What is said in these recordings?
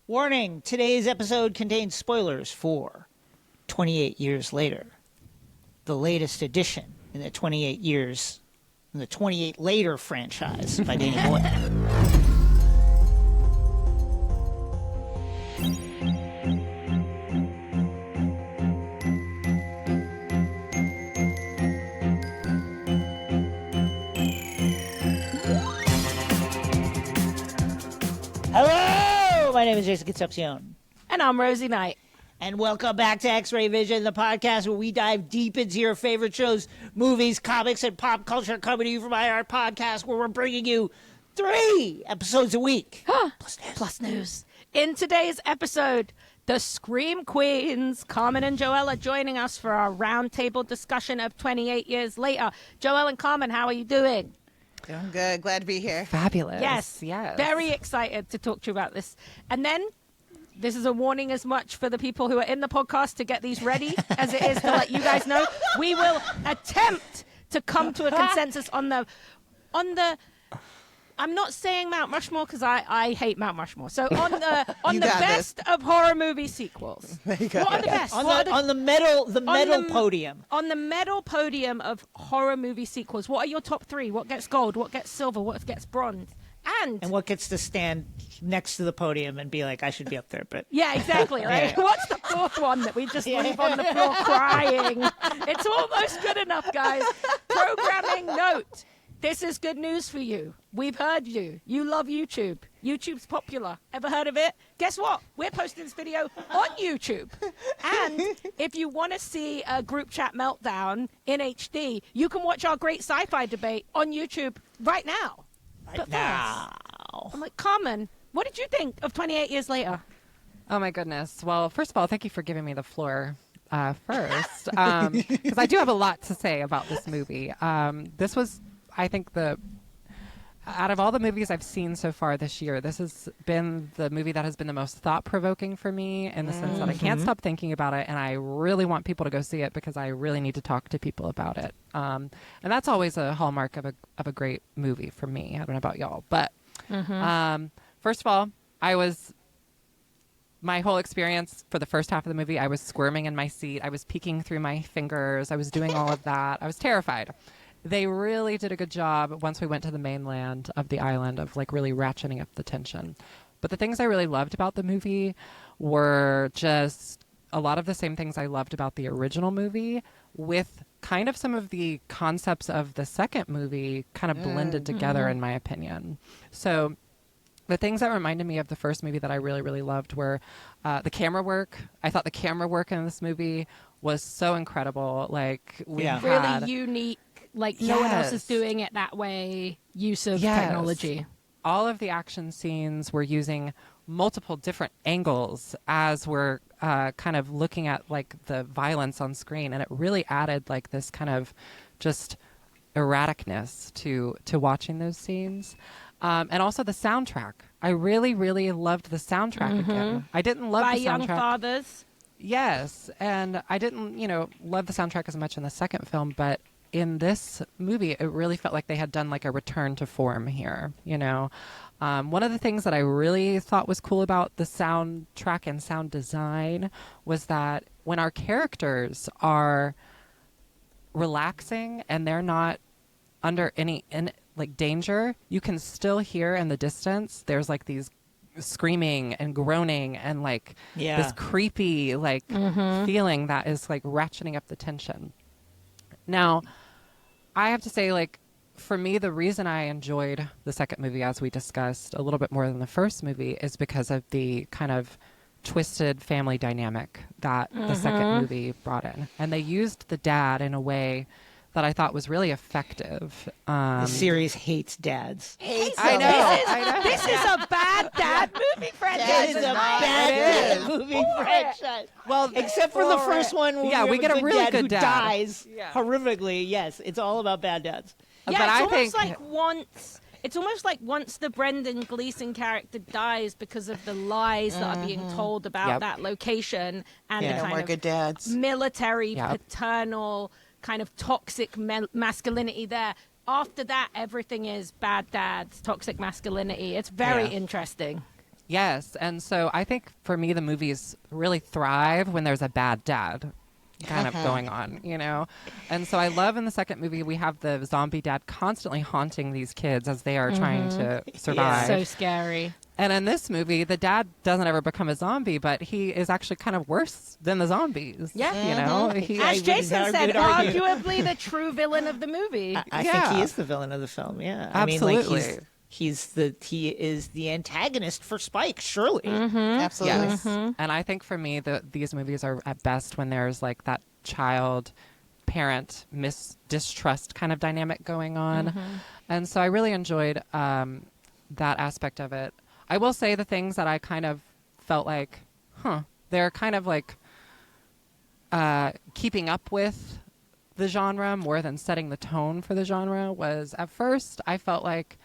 Warning, today's episode contains spoilers for 28 Years Later, the latest edition in the 28 Later franchise by Danny Boyle. Hello, my name is Jason Concepcion. And I'm Rosie Knight. And welcome back to X-Ray Vision, the podcast where we dive deep into your favorite shows, movies, comics, and pop culture, coming to you from IR Podcast, where we're bringing you 3 episodes a week. Plus news. In today's episode, the Scream Queens, Carmen and Joelle, are joining us for our roundtable discussion of 28 Years Later. Joelle and Carmen, how are you doing? Doing good. Glad to be here. Fabulous. Yes. Very excited to talk to you about this. And then, this is a warning as much for the people who are in the podcast to get these ready as it is to let you guys know. We will attempt to come to a consensus on the I'm not saying Mount Rushmore because I hate Mount Rushmore. So on the best of horror movie sequels. There you go. What are the best? On the medal podium. On the medal podium of horror movie sequels, what are your top 3? What gets gold? What gets silver? What gets bronze? And what gets to stand next to the podium and be like, I should be up there, but... Yeah, exactly. Right? Yeah. What's the 4th one that we just leave on the floor crying? It's almost good enough, guys. Programming note. This is good news for you. We've heard you. You love YouTube. YouTube's popular. Ever heard of it? Guess what? We're posting this video on YouTube. And if you want to see a group chat meltdown in HD, you can watch our great sci-fi debate on YouTube right now. Right now. I'm like, Carmen, what did you think of 28 Years Later? Oh, my goodness. Well, first of all, thank you for giving me the floor first. Because I do have a lot to say about this movie. This was... I think out of all the movies I've seen so far this year, this has been the movie that has been the most thought-provoking for me in the sense that I can't stop thinking about it, and I really want people to go see it because I really need to talk to people about it. And that's always a hallmark of a great movie for me. I don't know about y'all, but first of all, my whole experience for the first half of the movie, I was squirming in my seat. I was peeking through my fingers. I was doing all of that. I was terrified. They really did a good job once we went to the mainland of the island of like really ratcheting up the tension. But the things I really loved about the movie were just a lot of the same things I loved about the original movie with kind of some of the concepts of the second movie kind of blended together in my opinion. So the things that reminded me of the first movie that I really, really loved were the camera work. I thought the camera work in this movie was so incredible. Like really unique. Like no one else is doing it that way. Use of technology. All of the action scenes were using multiple different angles as we're kind of looking at like the violence on screen, and it really added like this kind of just erraticness to watching those scenes. And also the soundtrack. I really, really loved the soundtrack again. I didn't love By the soundtrack. Young Fathers. Yes, and I didn't, love the soundtrack as much in the second film, but in this movie, it really felt like they had done like a return to form here, One of the things that I really thought was cool about the soundtrack and sound design was that when our characters are relaxing and they're not under any danger, you can still hear in the distance, there's like these screaming and groaning and like this creepy feeling that is like ratcheting up the tension. Now, I have to say, like, for me, the reason I enjoyed the second movie, as we discussed, a little bit more than the first movie is because of the kind of twisted family dynamic that the second movie brought in. And they used the dad in a way that I thought was really effective. The series hates dads. I know. This is a bad dad movie franchise. It is a bad dad movie franchise. Well, except for the first one where we get a really good dad who dies horrifically. Yes, it's all about bad dads. Yeah, but it's almost like once the Brendan Gleeson character dies because of the lies that are being told about that location and the kind of good dads. Military, paternal, kind of toxic masculinity there. After that, everything is bad dads, toxic masculinity. It's very interesting. Yes, and so I think for me the movies really thrive when there's a bad dad kind of going on, you know? And so I love in the second movie we have the zombie dad constantly haunting these kids as they are trying to survive. So scary. And in this movie, the dad doesn't ever become a zombie, but he is actually kind of worse than the zombies. Yeah. You know? He, As Jason said, would argue. arguably the true villain of the movie. I think he is the villain of the film. Yeah, Absolutely. I mean, he is the antagonist for Spike. Surely, Absolutely. Yes. and I think for me, these movies are at best when there's like that child parent distrust kind of dynamic going on. And so I really enjoyed that aspect of it. I will say the things that I kind of felt like, they're kind of like keeping up with the genre more than setting the tone for the genre was at first I felt like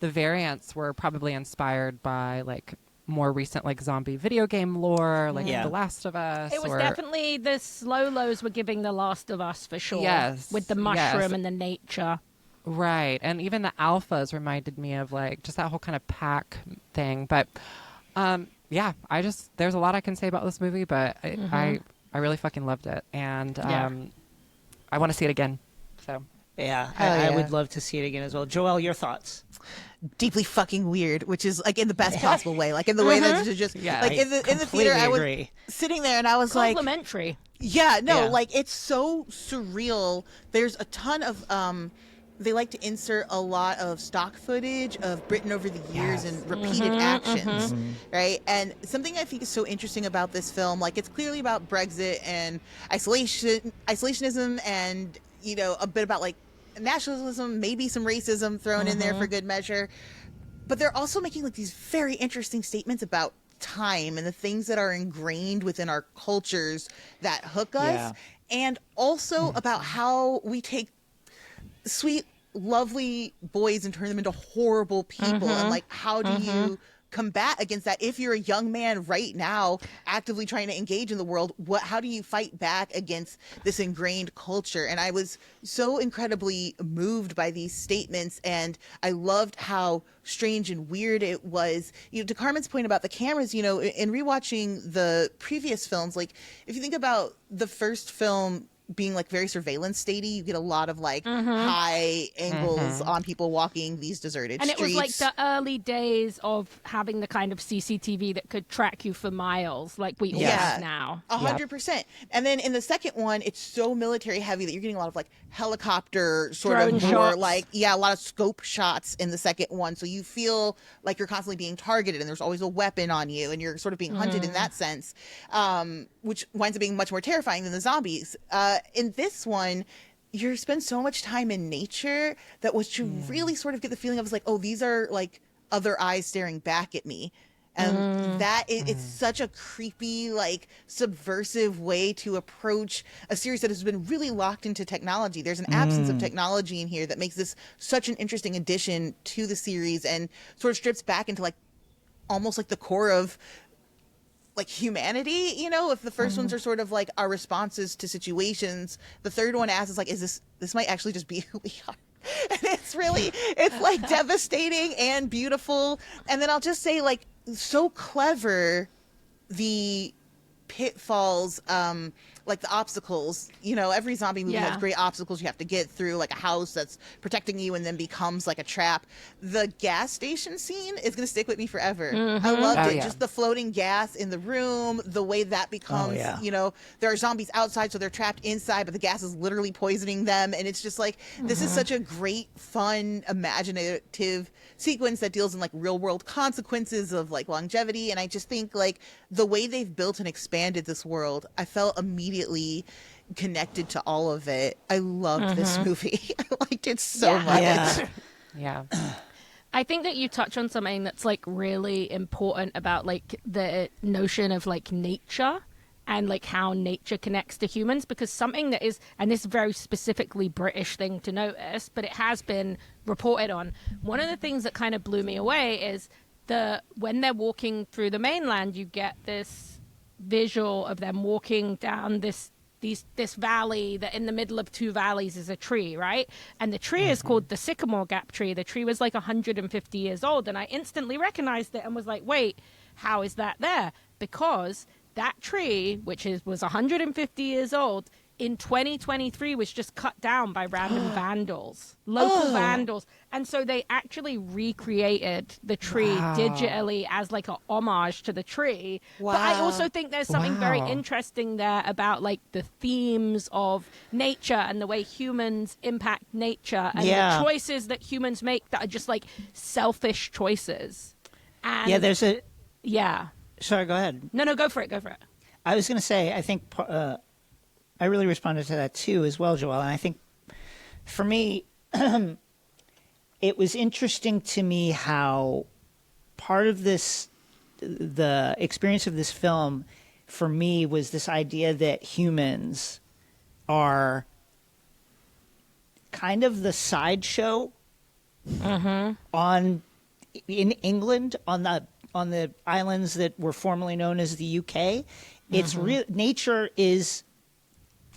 the variants were probably inspired by like more recent like zombie video game lore, like The Last of Us. It was definitely the Slow-Los were giving The Last of Us for sure. Yes. With the mushroom and the nature. Right. And even the alphas reminded me of like just that whole kind of pack thing. But there's a lot I can say about this movie, but I really fucking loved it. And I want to see it again. So Yeah, Hell I would love to see it again as well. Joelle, your thoughts? Deeply fucking weird, which is like in the best possible way, like in the way that it's just like in the theater. I was agree. sitting there and I was like, Complimentary. like it's so surreal. There's a ton of they like to insert a lot of stock footage of Britain over the years and repeated actions, right? And something I think is so interesting about this film, like it's clearly about Brexit and isolationism, and you know a bit about like nationalism, maybe some racism thrown in there for good measure. But they're also making like these very interesting statements about time and the things that are ingrained within our cultures that hook us, and also about how we take sweet, lovely boys and turn them into horrible people, and like how do you combat against that if you're a young man right now actively trying to engage in the world? How do you fight back against this ingrained culture? And I was so incredibly moved by these statements, and I loved how strange and weird it was. You know, to Carmen's point about the cameras, you know, in rewatching the previous films, like if you think about the first film being like very surveillance statey, you get a lot of like high angles on people walking these deserted And streets. it was like the early days of having the kind of CCTV that could track you for miles, like we all have now. 100%. And then in the second one, it's so military heavy that you're getting a lot of like helicopter sort Drone of more shots. like, a lot of scope shots in the second one. So you feel like you're constantly being targeted and there's always a weapon on you and you're sort of being hunted in that sense, which winds up being much more terrifying than the zombies. In this one, you spend so much time in nature that what you really sort of get the feeling of is like, oh, these are like other eyes staring back at me. And it's such a creepy, like subversive way to approach a series that has been really locked into technology. There's an absence of technology in here that makes this such an interesting addition to the series, and sort of strips back into like almost like the core of like humanity. You know, if the first ones are sort of like our responses to situations, the third one asks is like, is this might actually just be who we are. And it's like devastating and beautiful. And then I'll just say, like, so clever, the pitfalls, like the obstacles. You know, every zombie movie has great obstacles you have to get through, like a house that's protecting you and then becomes like a trap. The gas station scene is going to stick with me forever. I loved it. Just the floating gas in the room, the way that becomes, you know, there are zombies outside, so they're trapped inside, but the gas is literally poisoning them. And it's just like, this is such a great, fun, imaginative sequence that deals in like real world consequences of like longevity. And I just think like the way they've built and expanded this world, I felt immediately connected to all of it. I loved this movie. I liked it so much. Yeah. I think that you touch on something that's like really important about like the notion of like nature and like how nature connects to humans, because something that is, and this is a very specifically British thing to notice, but it has been reported on. One of the things that kind of blew me away is when they're walking through the mainland, you get this visual of them walking down this valley that in the middle of two valleys is a tree, right? And the tree is called the sycamore gap tree. The tree was like 150 years old, and I instantly recognized it and was like, wait, How is that there? Because that tree, which was 150 years old, in 2023 was just cut down by random vandals, local vandals. And so they actually recreated the tree digitally as like a homage to the tree. But I also think there's something very interesting there about like the themes of nature and the way humans impact nature and the choices that humans make that are just like selfish choices. And Sorry, go ahead. No, go for it. I was going to say, I think I really responded to that too as well, Joelle. And I think for me, it was interesting to me how part of this, the experience of this film for me was this idea that humans are kind of the sideshow in England on the islands that were formerly known as the UK. It's nature is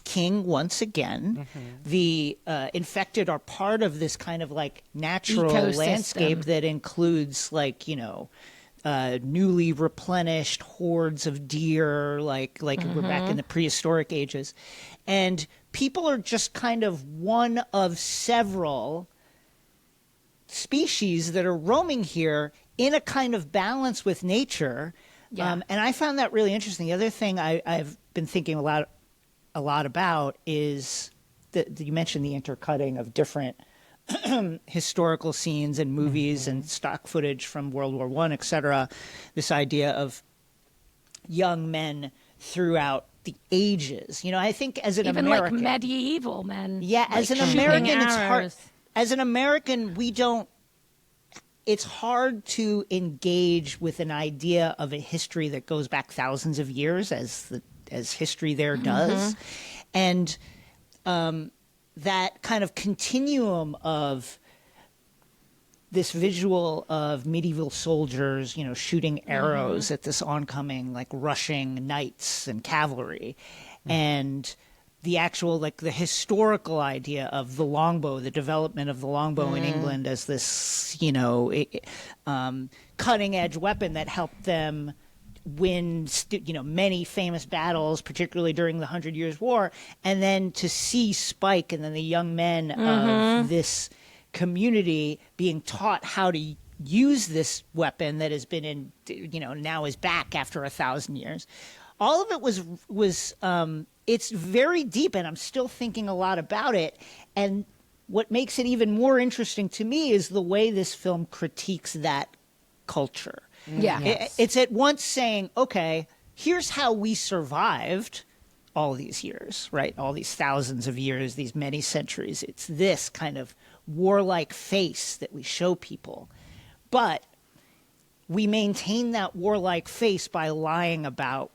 king once again. The infected are part of this kind of like natural landscape that includes like, you know, newly replenished hordes of deer, like we're back in the prehistoric ages. And people are just kind of one of several species that are roaming here in a kind of balance with nature. And I found that really interesting. The other thing I've been thinking a lot about is that you mentioned the intercutting of different historical scenes and movies and stock footage from World War I, et cetera. This idea of young men throughout the ages. You know, I think as an American, like medieval men. Yeah, like as an American, it's hard. arrows. As an American, we don't. It's hard to engage with an idea of a history that goes back thousands of years, as history there does, and that kind of continuum of this visual of medieval soldiers, you know, shooting arrows at this oncoming, like rushing knights and cavalry, and the actual, like the historical idea of the longbow, the development of the longbow in England as this, you know, cutting edge weapon that helped them win, you know, many famous battles, particularly during the 100 Years' War, and then to see Spike and then the young men of this community being taught how to use this weapon that has been in, you know, now is back after 1,000 years. All of it was it's very deep, and I'm still thinking a lot about it. And what makes it even more interesting to me is the way this film critiques that culture. Yeah. It's at once saying, okay, here's how we survived all these years, right? All these thousands of years, these many centuries. It's this kind of warlike face that we show people. But we maintain that warlike face by lying about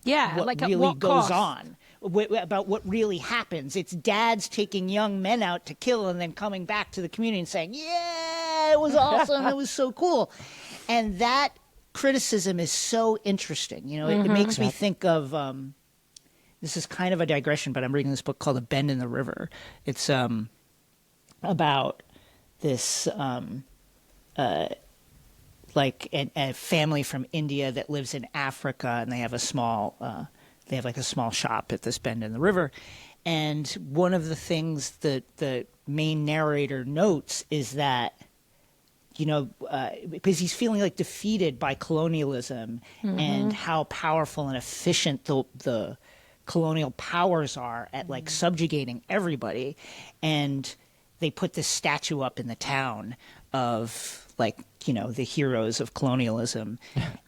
what like really at what goes cost? on, about what really happens. It's dads taking young men out to kill and then coming back to the community and saying, yeah, it was awesome, it was so cool. And that criticism is so interesting. You know, it makes me think of, this is kind of a digression, but I'm reading this book called A Bend in the River. It's about this like a family from India that lives in Africa, and they have a small shop at this bend in the river. And one of the things that the main narrator notes is that, you know, because he's feeling like defeated by colonialism and how powerful and efficient the colonial powers are at like subjugating everybody. And they put this statue up in the town of, like, you know, the heroes of colonialism.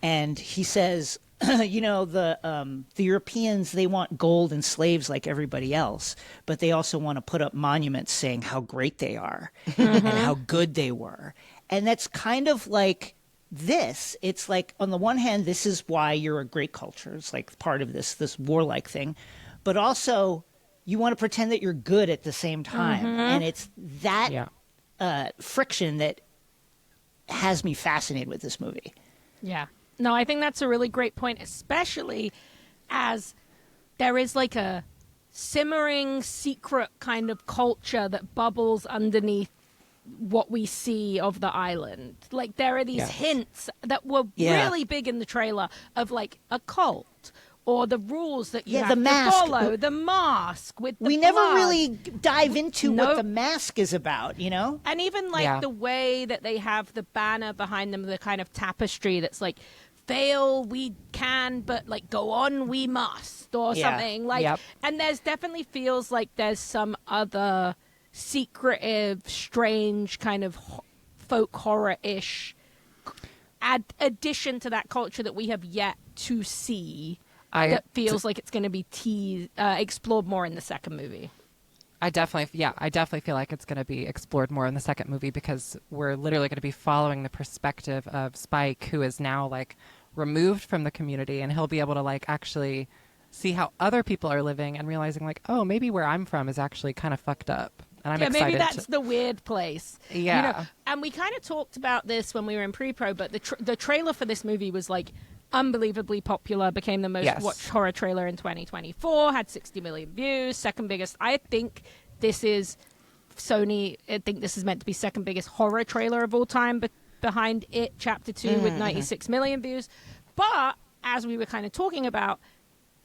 And he says, you know, the Europeans, they want gold and slaves like everybody else, but they also want to put up monuments saying how great they are and how good they were. And that's kind of like this. It's like, on the one hand, this is why you're a great culture. It's like part of this warlike thing. But also, you want to pretend that you're good at the same time. And it's that friction that has me fascinated with this movie. Yeah. No, I think that's a really great point, especially as there is like a simmering secret kind of culture that bubbles underneath what we see of the island. Like there are these hints that were really big in the trailer of like a cult or the rules that you have the to mask. follow, the mask with the We never blood. really dive into what Nope. the mask is about, you know? And even like the way that they have the banner behind them, the kind of tapestry that's like, fail we can, but like go on we must, or something like. And there's definitely feels like there's some other secretive, strange kind of folk horror-ish addition to that culture that we have yet to see. That feels like it's going to be explored more in the second movie. I definitely feel like it's going to be explored more in the second movie because we're literally going to be following the perspective of Spike, who is now like removed from the community, and he'll be able to like actually see how other people are living and realizing like, oh, maybe where I'm from is actually kind of fucked up. And I'm excited. Maybe that's the weird place. Yeah. You know, and we kind of talked about this when we were in pre-pro, but the trailer for this movie was like unbelievably popular, became the most watched horror trailer in 2024, had 60 million views, second biggest. I think this is Sony. I think this is meant to be second biggest horror trailer of all time, but behind It Chapter 2 with 96 million views. But as we were kind of talking about,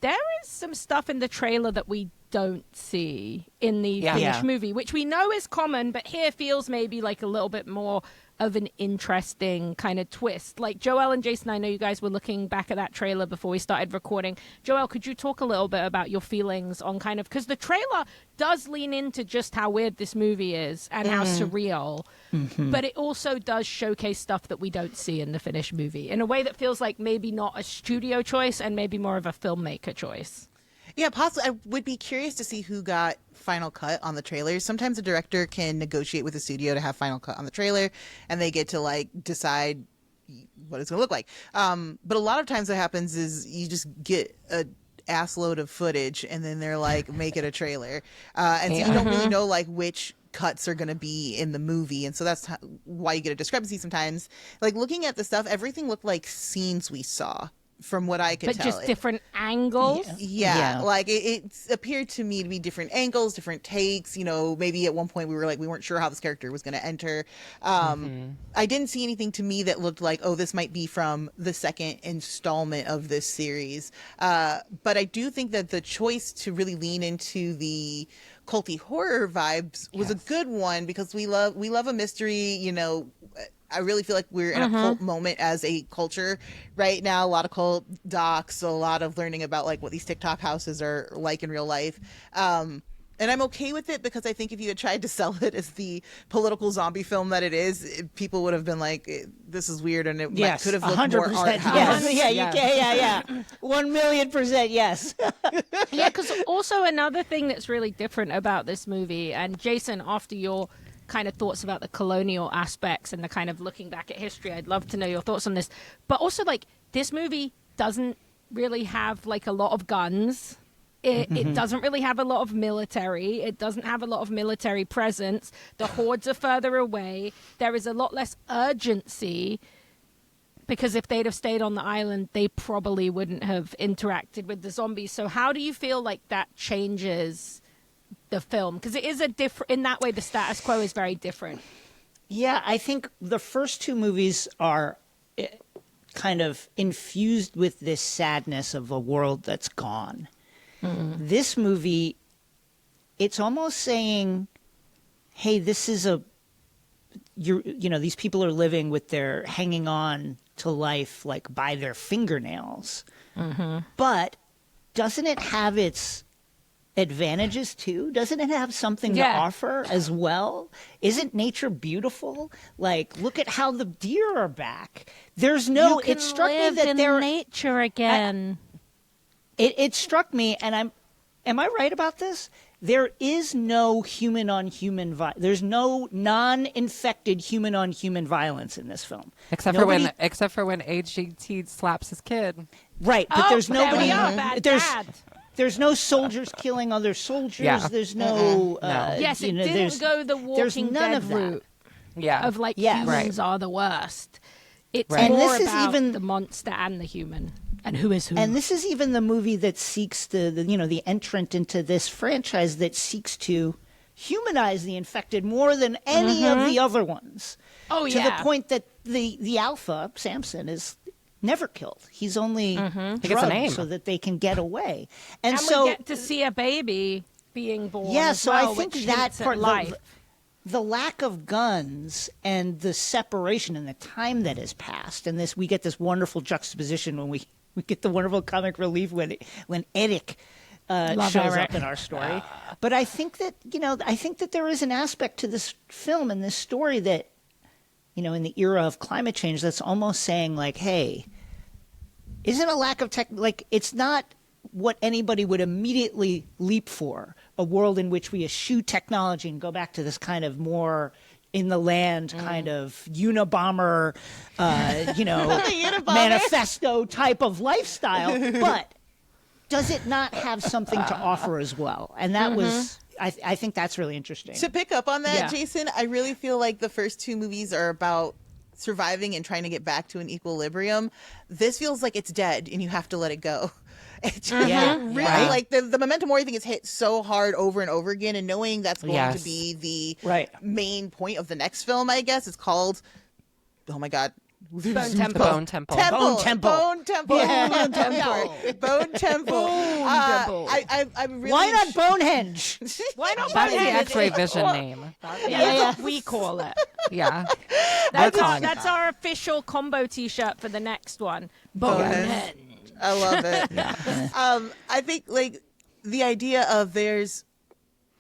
there is some stuff in the trailer that we don't see in the finished movie, which we know is common, but here feels maybe like a little bit more of an interesting kind of twist. Like Joelle and Jason, I know you guys were looking back at that trailer before we started recording. Joelle, could you talk a little bit about your feelings on kind of, because the trailer does lean into just how weird this movie is and how surreal, but it also does showcase stuff that we don't see in the finished movie in a way that feels like maybe not a studio choice and maybe more of a filmmaker choice. Yeah, possibly. I would be curious to see who got final cut on the trailer. Sometimes a director can negotiate with the studio to have final cut on the trailer, and they get to like decide what it's going to look like. But a lot of times what happens is you just get a ass load of footage, and then they're like, make it a trailer. And so you don't really know like which cuts are going to be in the movie, and so that's why you get a discrepancy sometimes. Like looking at the stuff, everything looked like scenes we saw from what I could tell. But just different angles? Yeah. Like it appeared to me to be different angles, different takes. You know, maybe at one point we weren't sure how this character was going to enter. I didn't see anything to me that looked like, oh, this might be from the second installment of this series. But I do think that the choice to really lean into the culty horror vibes was a good one, because we love a mystery, you know. I really feel like we're in a cult moment as a culture right now. A lot of cult docs, a lot of learning about like what these TikTok houses are like in real life. And I'm okay with it, because I think if you had tried to sell it as the political zombie film that it is, people would have been like, this is weird, and it could have looked 100% more art house. Yes. 1,000,000% yes. Yeah, because also another thing that's really different about this movie, and Jason, after your kind of thoughts about the colonial aspects and the kind of looking back at history, I'd love to know your thoughts on this. But also, like, this movie doesn't really have like a lot of guns. It doesn't really have a lot of military. It doesn't have a lot of military presence. The hordes are further away. There is a lot less urgency, because if they'd have stayed on the island, they probably wouldn't have interacted with the zombies. So how do you feel like that changes the film? Because it is a different, in that way, the status quo is very different. Yeah, I think the first two movies are kind of infused with this sadness of a world that's gone. This movie, it's almost saying, hey, this is you know, these people are living with their hanging on to life like by their fingernails. But doesn't it have its advantages too? Doesn't it have something to offer as well? Isn't nature beautiful? Like, look at how the deer are back. There's no. It struck me that there nature again. It struck me, and am I right about this? There is no human on human there's no non-infected human on human violence in this film. Except for when HGT slaps his kid. Right, but there's nobody. Bad. There's no soldiers killing other soldiers. Yeah. There's no. Yes, it didn't go the Walking Dead route. Yeah. Of like humans are the worst. It's more and this is about even the monster and the human. And who is who? And this is even the movie that seeks the entrant into this franchise that seeks to humanize the infected more than any of the other ones. Oh, to yeah. the point that the alpha, Samson, is never killed. He's only He gets a drugged name. so that they can get away. And And so we get to see a baby being born. yeah, as so well, I think which that hints at part, life. the lack of guns and the separation and the time that has passed, and we get this wonderful juxtaposition when we get the wonderful comic relief when Eric shows Eric. up in our story. But I think that there is an aspect to this film and this story that, in the era of climate change, that's almost saying like, hey, isn't a lack of tech, like, it's not what anybody would immediately leap for, a world in which we eschew technology and go back to this kind of more in the land kind of Unabomber, manifesto type of lifestyle. But does it not have something to offer as well? And that was, I think that's really interesting. To pick up on that, Yeah. Jason, I really feel like the first two movies are about surviving and trying to get back to an equilibrium. This feels like it's dead and you have to let it go. It's just really right. like the memento mori thing is hit so hard over and over again, and knowing that's going Yes. to be the Right. main point of the next film, I guess. It's called, oh my God. Bone The Temple. Bone Temple. Bone Temple. Bone Temple. Yeah. Bone Temple. Bone Temple. Temple. I'm really Why not Bonehenge? Why not That's the Bonehead? X-ray vision name. That's what we call it. Yeah. That's our official combo T-shirt for the next one. Bonehead. I love it. I think like the idea of there's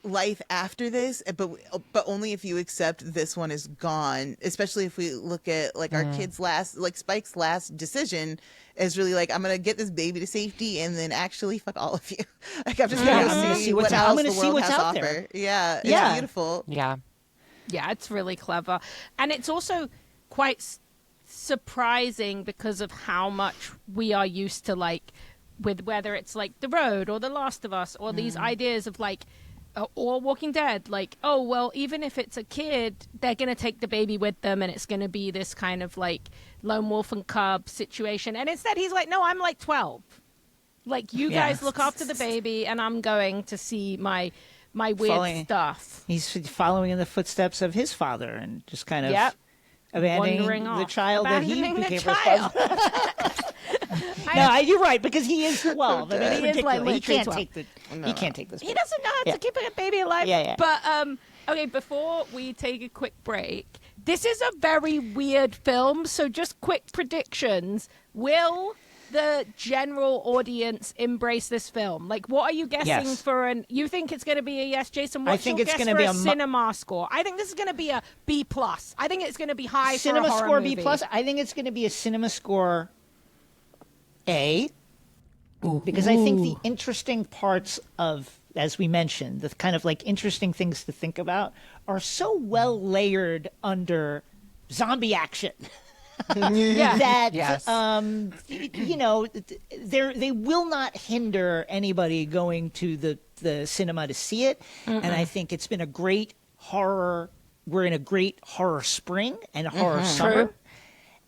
life after this, but only if you accept this one is gone. Especially if we look at like our kid's Spike's last decision is really like, I'm gonna get this baby to safety and then actually fuck all of you. Like I'm just I'm gonna gonna see see what what's else I'm gonna the see world what's has to out there. offer. Yeah, it's Yeah. beautiful. Yeah. Yeah, it's really clever. And it's also quite surprising because of how much we are used to, like, with whether it's like The Road or The Last of Us or these ideas of like, or Walking Dead, like, oh, well, even if it's a kid, they're going to take the baby with them and it's going to be this kind of like lone wolf and cub situation. And instead he's like, no, I'm like 12. Like, you guys look after the baby and I'm going to see my weird stuff. He's following in the footsteps of his father and just kind of Yep. abandoning Wandering the off. child that he Abandoning the became child. responsible. No, you're right, because he is 12. I mean, it's He is, like, ridiculous. He literally can't 12. take he can't take this. He doesn't know how Yeah. to keep a baby alive. Yeah, yeah. But okay, before we take a quick break, this is a very weird film, so just quick predictions. Will the general audience embrace this film? Like, what are you guessing Yes. for you think it's going to be a yes, Jason? What's think your it's guess gonna for be a a cinema score? I think this is going to be a B+. I think it's going to be high Cinema for a horror score movie. B+. I think it's going to be a cinema score A. Because I think the interesting parts of, as we mentioned, the kind of like interesting things to think about are so well layered under zombie action. Yeah. That Yes. they will not hinder anybody going to the cinema to see it. And I think it's been a great horror. We're in a great horror spring and horror summer. True.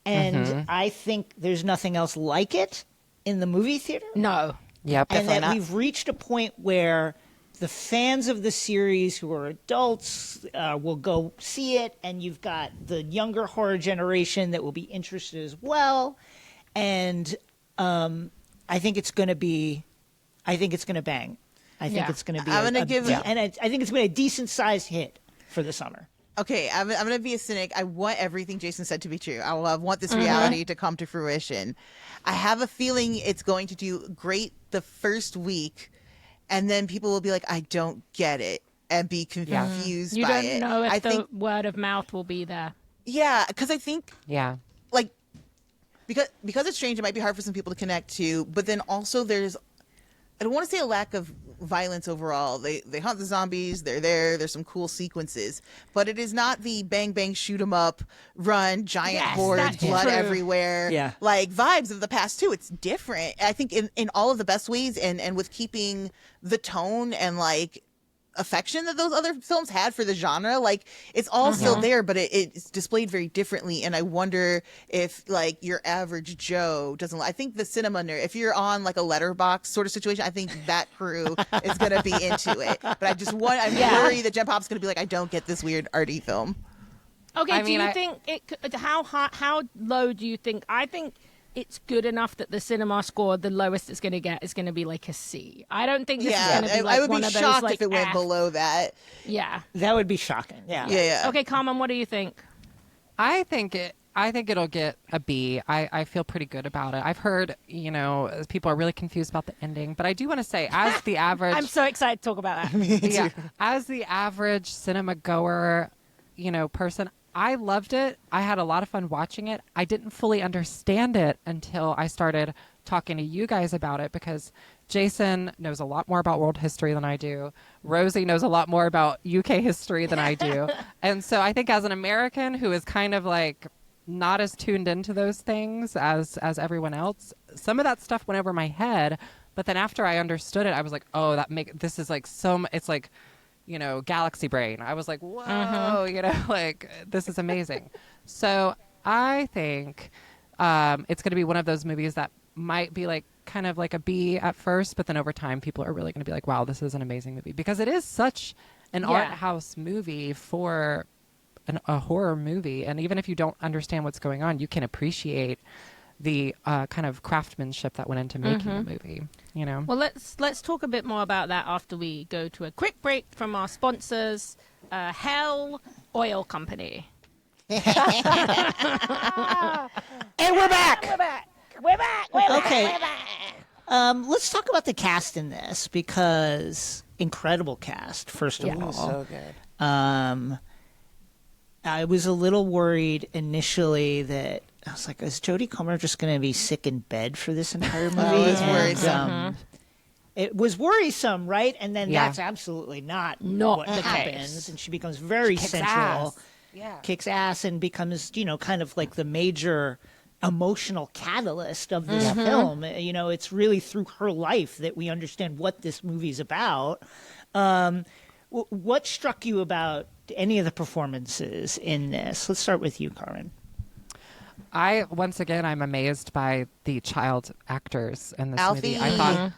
And I think there's nothing else like it in the movie theater. No. Yep. And that Definitely not. we've reached a point where the fans of the series who are adults will go see it, and you've got the younger horror generation that will be interested as well. And I think it's going to bang. I think it's Yeah. it's going to be. I'm gonna give- and I think it's been a decent sized hit for the summer. Okay, I'm going to be a cynic. I want everything Jason said to be true. I want this reality to come to fruition. I have a feeling it's going to do great the first week, and then people will be like, I don't get it, and be confused You by don't it. know if I the think, word of mouth will be there. yeah, because I think, Yeah. like, because it's strange, it might be hard for some people to connect to, but then also there's, I don't want to say a lack of violence overall. They hunt the zombies. They're there. There's some cool sequences, but it is not the bang bang shoot 'em up, run giant Yes, boards, that's blood true. everywhere. Yeah. Like vibes of the past too. It's different. I think in all of the best ways, and with keeping the tone and like affection that those other films had for the genre. Like, it's all still there, but it's displayed very differently. And I wonder if, like, your average Joe doesn't. I think the cinema nerd, if you're on like a letterbox sort of situation, I think that crew is going to be into it. But I'm worried that Gen Pop's going to be like, I don't get this weird arty film. Okay, do you think it could, how low do you think? I think it's good enough that the cinema score, the lowest it's going to get is going to be like a C. I don't think this is going to be like I would one be of those, shocked like, if it went below that. Yeah. That would be shocking. Yeah. Okay, Carmen, what do you think? I think it'll get a B. I feel pretty good about it. I've heard, people are really confused about the ending, but I do want to say, as the average, I'm so excited to talk about that. yeah, as the average cinema goer, person, I loved it. I had a lot of fun watching it. I didn't fully understand it until I started talking to you guys about it, because Jason knows a lot more about world history than I do. Rosie knows a lot more about UK history than I do. And so I think as an American who is kind of like not as tuned into those things as everyone else, some of that stuff went over my head. But then after I understood it, I was like, oh, this is like it's like, galaxy brain. I was like, whoa, like, this is amazing. So I think it's going to be one of those movies that might be like kind of like a B at first, but then over time people are really going to be like, wow, this is an amazing movie, because it is such an art house movie for a horror movie. And even if you don't understand what's going on, you can appreciate the kind of craftsmanship that went into making the movie, Well, let's talk a bit more about that after we go to a quick break from our sponsors, Hell Oil Company. And we're back. Okay. Let's talk about the cast in this, because incredible cast, first of all. So good. I was a little worried initially that I was like, is Jodie Comer just going to be sick in bed for this entire movie? It was worrisome. It was worrisome, right? And then that's absolutely not what the happens. case. And she becomes very central. Ass. Yeah. Kicks ass and becomes, kind of like the major emotional catalyst of this film. It's really through her life that we understand what this movie's about. What struck you about any of the performances in this? Let's start with you, Carmen. I'm amazed by the child actors in this Alfie. movie. I thought,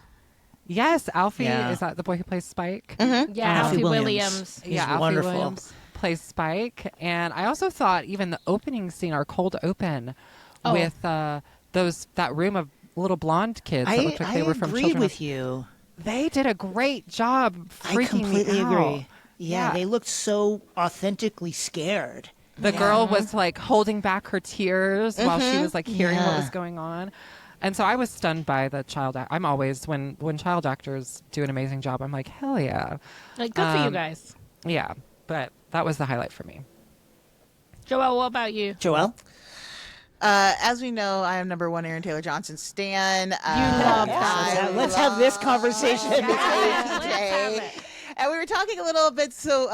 yes, Alfie, is that the boy who plays Spike? Yeah, Alfie Alfie Williams. He's Alfie wonderful. Williams plays Spike. And I also thought even the opening scene, our cold open, with that room of little blonde kids that looked like they were from agree children. with you. They did a great job freaking I completely me out. agree. Yeah, they looked so authentically scared. The girl was like holding back her tears while she was like hearing what was going on. And so I was stunned by the child. I'm always, when child actors do an amazing job, I'm like, hell yeah. Like, good for you guys. Yeah, but that was the highlight for me. Joelle, what about you? Joelle? As we know, I am #1 Aaron Taylor Johnson stan. Let's have this conversation. And we were talking a little bit. So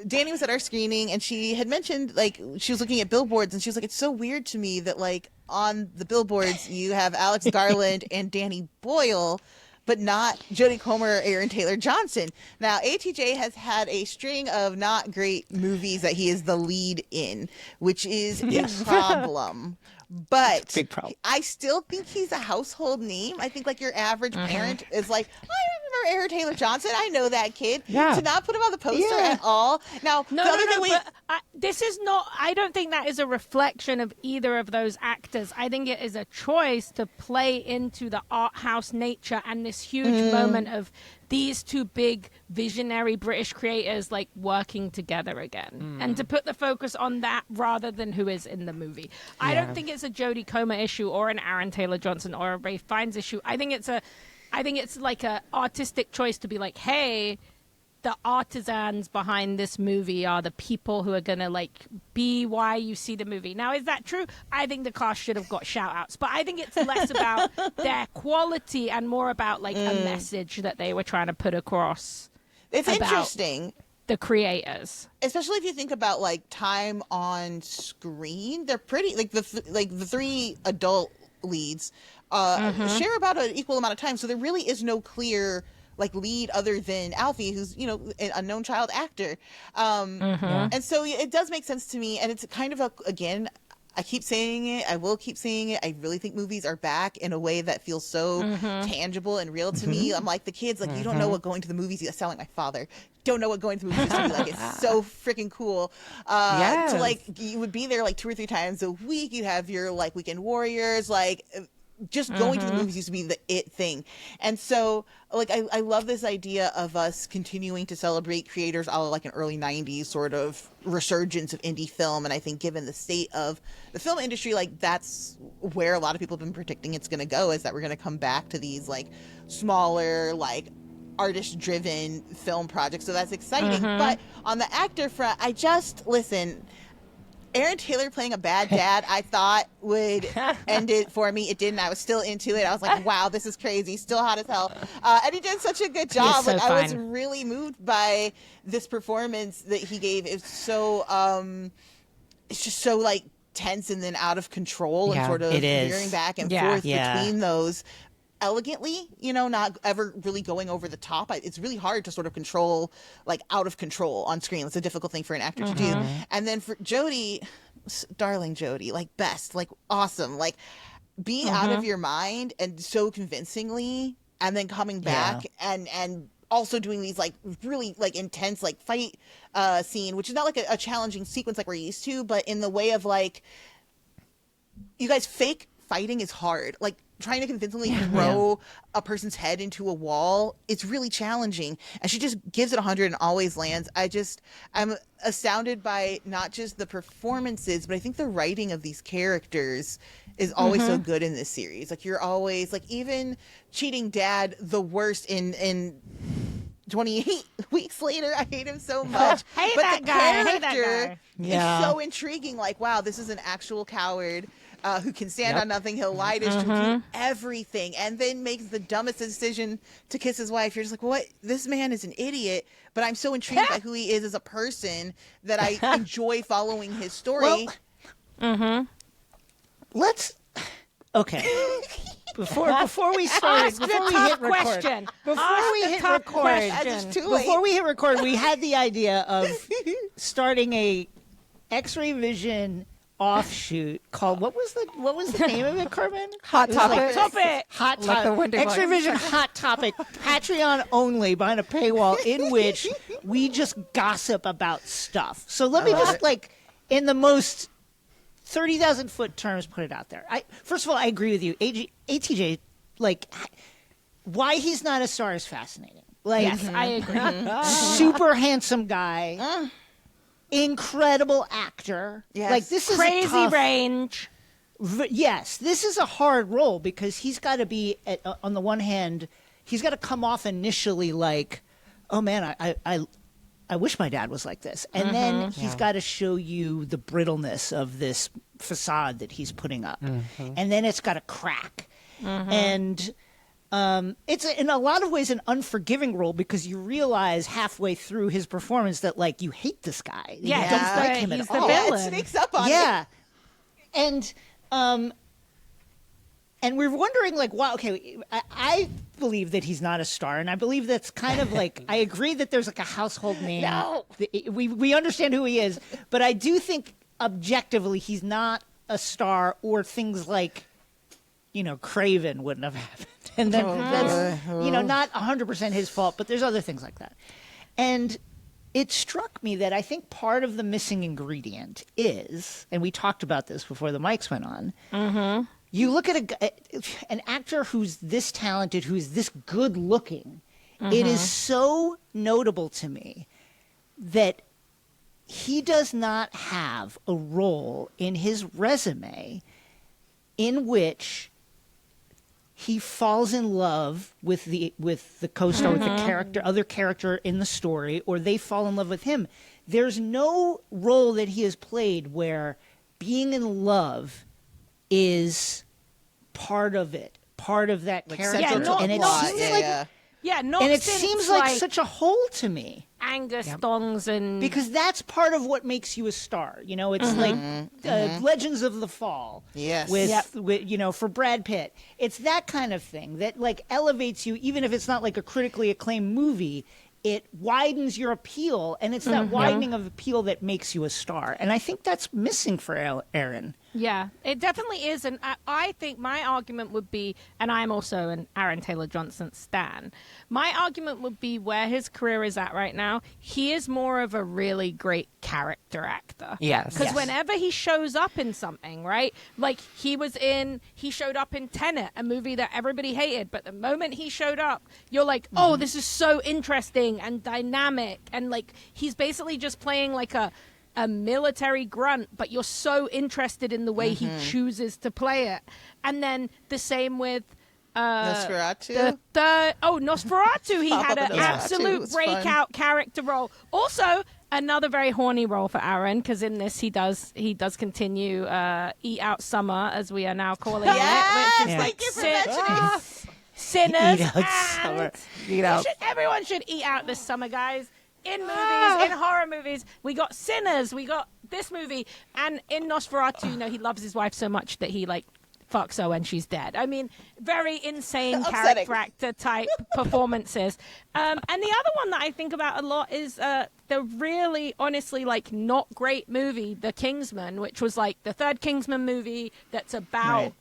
Danny was at our screening, and she had mentioned, like, she was looking at billboards, and she was like, it's so weird to me that, like, on the billboards you have Alex Garland and Danny Boyle, but not Jodie Comer or Aaron Taylor Johnson. Now, ATJ has had a string of not great movies that he is the lead in, which is a problem. But Big problem. I still think he's a household name. I think, like, your average parent is like, I remember Aaron Taylor Johnson. I know that kid. Yeah. To not put him on the poster at all. Now, No, the other thing but this is not, I don't think that is a reflection of either of those actors. I think it is a choice to play into the art house nature and this huge moment of these two big visionary British creators like working together again, and to put the focus on that rather than who is in the movie. I don't think it's a Jodie Comer issue or an Aaron Taylor Johnson or a Ray Fiennes issue. I think it's like a artistic choice to be like, hey, the artisans behind this movie are the people who are going to like be why you see the movie. Now, is that true? I think the cast should have got shout outs, but I think it's less about their quality and more about like a message that they were trying to put across. It's interesting. The creators, Especially if you think about, like, time on screen, they're pretty, like, the three adult leads share about an equal amount of time, so there really is no clear like lead other than Alfie, who's, you know, an unknown child actor. And so it does make sense to me. And it's kind of again, I keep saying it. I will keep saying it. I really think movies are back in a way that feels so tangible and real to me. I'm like the kids, like, you don't know what going to the movies. I sound like my father. Don't know what going to the movies used to be like. It's so freaking cool. Yes. To like, you would be there like 2 or 3 times a week. You have your like weekend warriors, like. Just going to the movies used to be the it thing. And so, like, I love this idea of us continuing to celebrate creators all like an early 90s sort of resurgence of indie film. And I think given the state of the film industry, like, that's where a lot of people have been predicting it's going to go, is that we're going to come back to these, like, smaller, like, artist-driven film projects. So that's exciting. But on the actor front, listen... Aaron Taylor playing a bad dad, I thought would end it for me. It didn't. I was still into it. I was like, wow, this is crazy. Still hot as hell. And he did such a good job. so Like, I was fun. really moved by this performance that he gave. It's so, it's just so like tense and then out of control and Yeah, sort of it is. veering back and Yeah. forth Yeah. between those. Elegantly, you know, not ever really going over the top. It's really hard to sort of control, like, out of control on screen. It's a difficult thing for an actor to do. And then for Jodie, darling Jodie, like, best, like, awesome, like, being out of your mind and so convincingly, and then coming back and also doing these like really like intense like fight scene, which is not like a challenging sequence like we're used to, but in the way of like, you guys, fake fighting is hard. Like, trying to convincingly throw a person's head into a wall, it's really challenging. And she just gives it 100 and always lands. I'm astounded by not just the performances, but I think the writing of these characters is always so good in this series. Like, you're always like, even cheating dad, the worst in 28 weeks later, I hate him so much. Hate but that the guy, hate that character guy. Yeah. is so intriguing. Like, wow, this is an actual coward who can stand on nothing. He'll lie to do everything, and then makes the dumbest decision to kiss his wife. You're just like, what? This man is an idiot, but I'm so intrigued by who he is as a person that I enjoy following his story. Let's. Okay. Before we start, Ask the before we tough hit record, question. before Ask we the hit tough record, question. It's too late. before we hit record, we had the idea of starting a X-ray Vision offshoot called what was the name of it, Carmen? Hot It was like Topic. Topic. Hot Like the Topic. Wendy X-ray Boy. Vision Hot Topic, Patreon only, behind a paywall, in which we just gossip about stuff. So let me just like, in the most 30,000 foot terms, put it out there. First of all, I agree with you. ATJ, like, why he's not a star is fascinating. Like, Yes, I agree. super handsome guy, incredible actor. Yes. Like, this is a Crazy tough, range. Yes, this is a hard role because he's got to be on the one hand, he's got to come off initially like, oh man, I wish my dad was like this, and then he's got to show you the brittleness of this facade that he's putting up, and then it's got to crack, and it's in a lot of ways an unforgiving role because you realize halfway through his performance that like you hate this guy, you Yeah, don't like him he's at the all. villain. It sneaks up on Yeah. And we're wondering, like, wow, okay, I believe that he's not a star, and I believe that's kind of like, I agree that there's like a household name. No. We understand who he is, but I do think objectively he's not a star, or things like, you know, Craven wouldn't have happened. And then that's, you know, not 100% his fault, but there's other things like that. And it struck me that I think part of the missing ingredient is, and we talked about this before the mics went on, you look at an actor who's this talented, who's this good looking, it is so notable to me that he does not have a role in his resume in which he falls in love with the co-star, with the other character in the story, or they fall in love with him. There's no role that he has played where being in love is part of it, part of that character. central to the And it plot. seems Yeah, like, yeah. Yeah, not and it since, seems like such a hole to me. Angus thongs and because that's part of what makes you a star. You know, it's like Legends of the Fall. Yes. With you know, for Brad Pitt, it's that kind of thing that like elevates you, even if it's not like a critically acclaimed movie. It widens your appeal, and it's that widening of appeal that makes you a star. And I think that's missing for Aaron. Yeah, it definitely is. And I think my argument would be, and I'm also an Aaron Taylor Johnson stan, my argument would be where his career is at right now, he is more of a really great character actor. Yes. Because whenever he shows up in something, right? Like he showed up in Tenet, a movie that everybody hated. But the moment he showed up, you're like, oh, this is so interesting and dynamic. And like, he's basically just playing like a military grunt, but you're so interested in the way he chooses to play it. And then the same with Nosferatu. Nosferatu. He had an Nosferatu absolute was breakout character role. Also, another very horny role for Aaron, because in this he does continue Eat Out Summer, as we are now calling it, which is like Sinners. Eat Out Summer. Eat out. Everyone should eat out this summer, guys. In movies, in horror movies, we got Sinners, we got this movie, and in Nosferatu, you know, he loves his wife so much that he like fucks her when she's dead. I mean, very insane character actor type performances. And the other one that I think about a lot is the really, honestly, like not great movie, The Kingsman, which was like the third Kingsman movie that's about.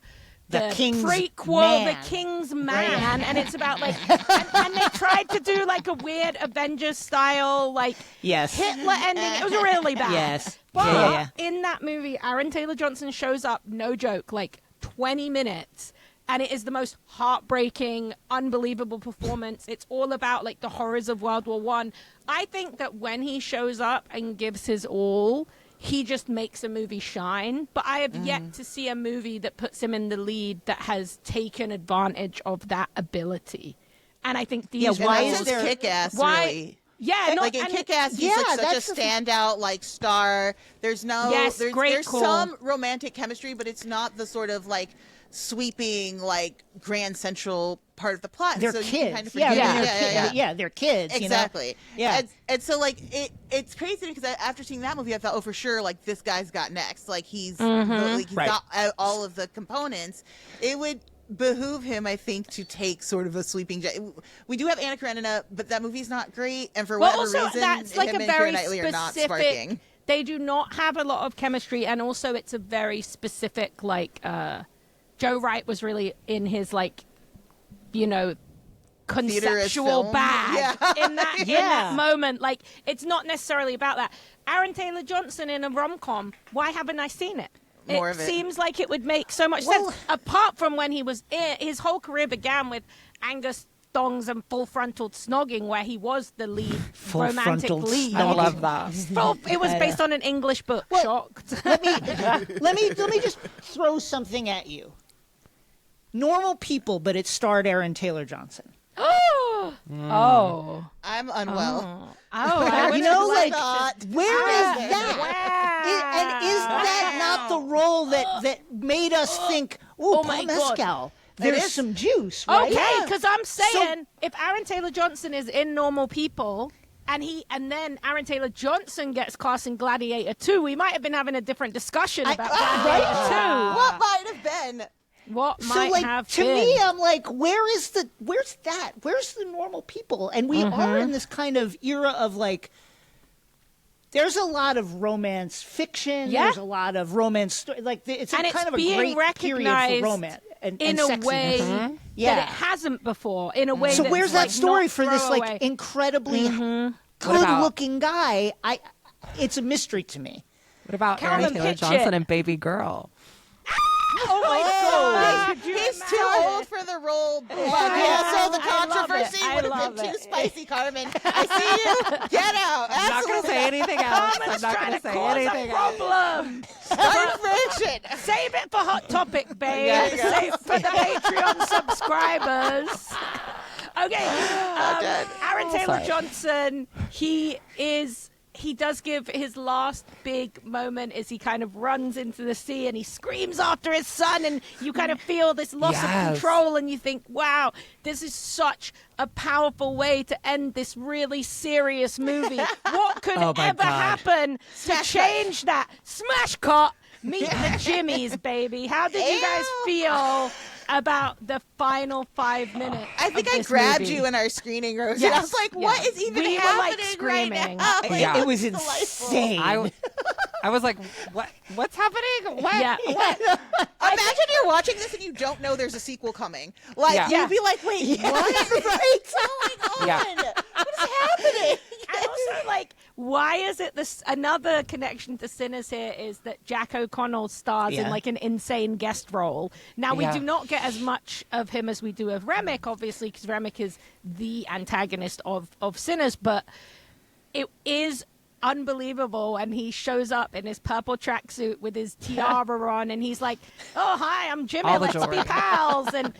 The King's prequel, Man. The King's Man, and it's about like, and they tried to do like a weird Avengers style, like Hitler ending. It was really bad. Yes. But in that movie, Aaron Taylor Johnson shows up, no joke, like 20 minutes. And it is the most heartbreaking, unbelievable performance. It's all about like the horrors of World War I. I think that when he shows up and gives his all, he just makes a movie shine. But I have yet to see a movie that puts him in the lead that has taken advantage of that ability. And I think these why roles... is there Kick-Ass, really? Yeah, like in Kick-Ass, he's like such a standout like star. There's no, there's some romantic chemistry, but it's not the sort of like sweeping like grand central part of the plot. They're so kids. You can kind of They're kids. Exactly. You know? Yeah. And so like it's crazy because after seeing that movie, I thought, oh, for sure, like this guy's got next. Like he's got all of the components. It would behoove him, I think, to take sort of a sweeping. We do have Anna Karenina, but that movie's not great, and for whatever reason, that's like him a and very Keira Knightley are not specific. sparking. They do not have a lot of chemistry, and also it's a very specific like. Joe Wright was really in his like, you know, conceptual bag in that moment. Like, it's not necessarily about that. Aaron Taylor Johnson in a rom-com. Why haven't I seen it? It seems like it would make so much sense. Apart from when he was his whole career began with Angus thongs and full frontal snogging, where he was the lead romantic lead. I love that. It was based on an English book. Shocked. let me just throw something at you. Normal People, but it starred Aaron Taylor Johnson. Oh. I'm unwell. You know, like, where is that? And is that not the role that made us think, oh my God, there's some juice, right? Okay, because I'm saying, if Aaron Taylor Johnson is in Normal People, and then Aaron Taylor Johnson gets cast in Gladiator 2, we might have been having a different discussion about Gladiator 2. What might have been? What might have to been? me, I'm like, where's that? Where's the Normal People? And we are in this kind of era of like, there's a lot of romance fiction. Yeah. There's a lot of romance like it's kind of a great period for romance and in a sexiness. way that it hasn't before. In a way. So that's where's that like story not for this throwaway. like incredibly good-looking guy? It's a mystery to me. What about Calvin Aaron Taylor Pitchett. Johnson and Baby Girl? Oh my God! He's too old for the role. So the controversy would have been too spicy, Carmen. I see you. Get out. I'm not going to say anything else. I'm not going to say anything else. Problem. Start friction. Save it for Hot Topic, babe. Save it for the Patreon subscribers. Okay. Aaron Taylor Johnson. He he does give his last big moment as he kind of runs into the sea and he screams after his son, and you kind of feel this loss of control, and you think, wow, this is such a powerful way to end this really serious movie. What could ever happen to change that? Smash cut. Meet the Jimmies, baby. How did you guys feel about the final 5 minutes? I think of I this grabbed movie? you in our screening room. Yes, And I was like, what is even we were happening like screaming. right now? Yeah. It was Delightful. insane. I was like, what's happening? What? Yeah. Imagine you're watching this and you don't know there's a sequel coming. Like, Yeah. you'd be like, wait, what is going on? Yeah. What is happening? And also, like, why is it this? Another connection to Sinners here is that Jack O'Connell stars in like an insane guest role. Now we do not get as much of him as we do of Remick, obviously, because Remick is the antagonist of Sinners. But it is unbelievable, and he shows up in his purple tracksuit with his tiara on, and he's like, "Oh, hi, I'm Jimmy. All the Let's be jewelry. pals." And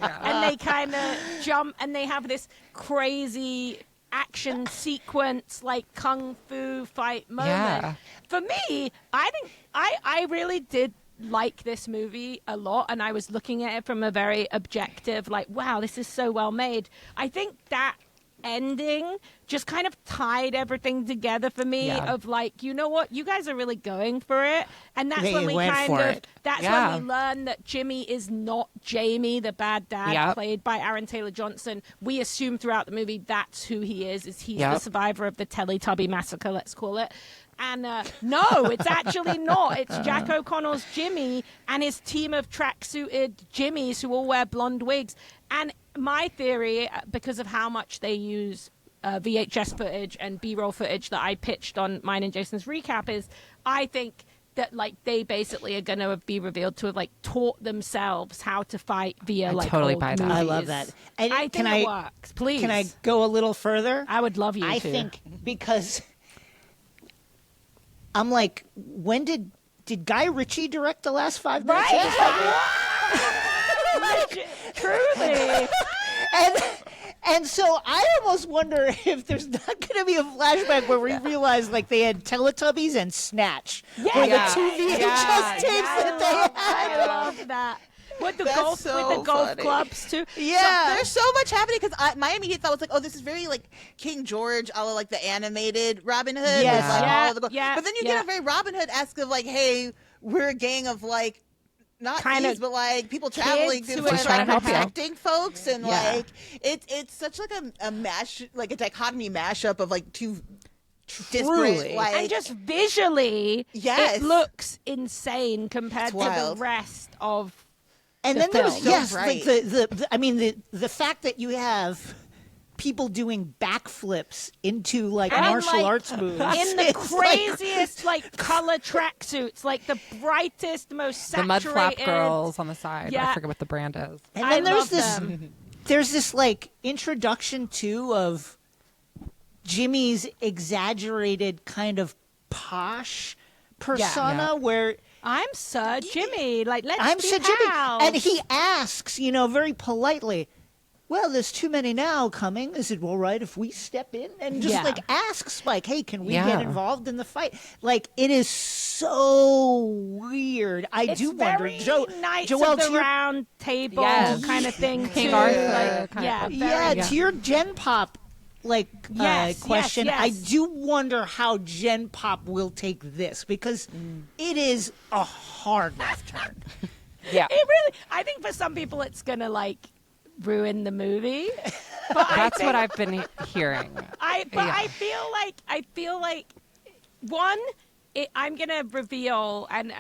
they kind of jump, and they have this crazy action sequence, like kung fu fight moment. Yeah. For me, I think I really did like this movie a lot, and I was looking at it from a very objective, like, wow, this is so well made. I think that ending just kind of tied everything together for me of like, you know what, you guys are really going for it, and that's when we kind of when we learn that Jimmy is not Jamie, the bad dad played by Aaron Taylor Johnson. We assume throughout the movie that's who he is he's the survivor of the Teletubby massacre, let's call it. And no, it's actually not. It's Jack O'Connell's Jimmy and his team of tracksuited Jimmies who all wear blonde wigs. And my theory, because of how much they use VHS footage and B-roll footage that I pitched on mine and Jason's recap, is I think that like they basically are going to be revealed to have like taught themselves how to fight via like totally old buy that. movies. I love that. And I think it works. Please. Can I go a little further? I would love you to. I think because I'm like, when did Guy Ritchie direct the last 5 minutes? Truly. And so I almost wonder if there's not going to be a flashback where we realize like they had Teletubbies and Snatch were the two VHS tapes that they had. I love that. With the That's golf, so with the golf funny. clubs too. Yeah. There's so much happening because my immediate thought was like, oh, this is very like King George, all like the animated Robin Hood. Yes. With, like, all the Yeah. But then you get a very Robin Hood-esque of like, hey, we're a gang of like, not Kinda thieves, but like people traveling kids through who are like trying to help you. protecting folks, and like it's such like a mash, like a dichotomy mashup of like two Truly. disparate, like, And just visually, Yes. it looks insane compared to the wild. rest of. And the then there's film. yes, Right. like the fact that you have people doing backflips into like And, martial like, arts moves In the It's like- craziest, like, color tracksuits, like the brightest, most The mud flap saturated. girls on the side. Yeah. I forget what the brand is. and I then love them. there's this like introduction too of Jimmy's exaggerated kind of posh persona Yeah. where I'm Sir Jimmy. Like, let's I'm be Sir Jimmy, pals. and he asks, very politely, well, there's too many now coming. Is it all right if we step in? And just like asks Spike, hey, can we get involved in the fight? Like, it is so weird. I It's do wonder. very Knights Joelle, of the to your- Round Table Yes. kind of thing. King too. Arthur Like, kind yeah, of- very- to your Gen Pop Yes, question, yes. I do wonder how Gen Pop will take this because it is a hard left turn. Yeah. It really. I think for some people, it's gonna like ruin the movie. But That's what I've been hearing. I feel like one. I'm gonna reveal, and